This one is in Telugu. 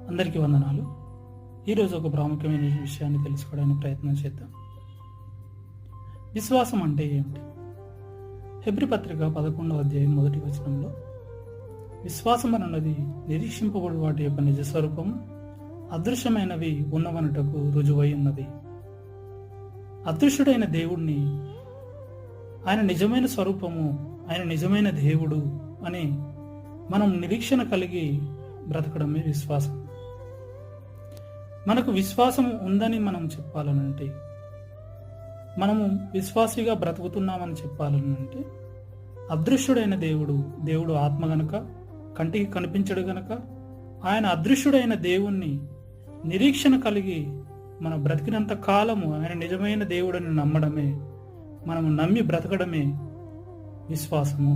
అందరికీ వందనాలు. ఈరోజు ఒక ప్రాముఖ్యమైన విషయాన్ని తెలుసుకోవడానికి ప్రయత్నం చేద్దాం. విశ్వాసం అంటే ఏమిటి? హెబ్రీ పత్రిక 11వ అధ్యాయం 1వ వచనంలో విశ్వాసం అన్నది నిరీక్షింపబడు వాటి యొక్క నిజ స్వరూపము, అదృశ్యమైనవి ఉన్నవనుటకు రుజువై ఉన్నది. అదృశ్యుడైన దేవుణ్ణి, ఆయన నిజమైన స్వరూపము, ఆయన నిజమైన దేవుడు అని మనం నిరీక్షణ కలిగి బ్రతకడమే విశ్వాసం. మనకు విశ్వాసం ఉందని మనం చెప్పాలనంటే, మనము విశ్వాసిగా బ్రతుకుతున్నామని చెప్పాలనంటే, అదృశ్యుడైన దేవుడు ఆత్మ గనక, కంటికి కనిపించడు గనక, ఆయన అదృశ్యుడైన దేవుణ్ణి నిరీక్షణ కలిగి మనం బ్రతికినంత కాలము ఆయన నిజమైన దేవుడని నమ్మడమే, మనము నమ్మి బ్రతకడమే విశ్వాసము.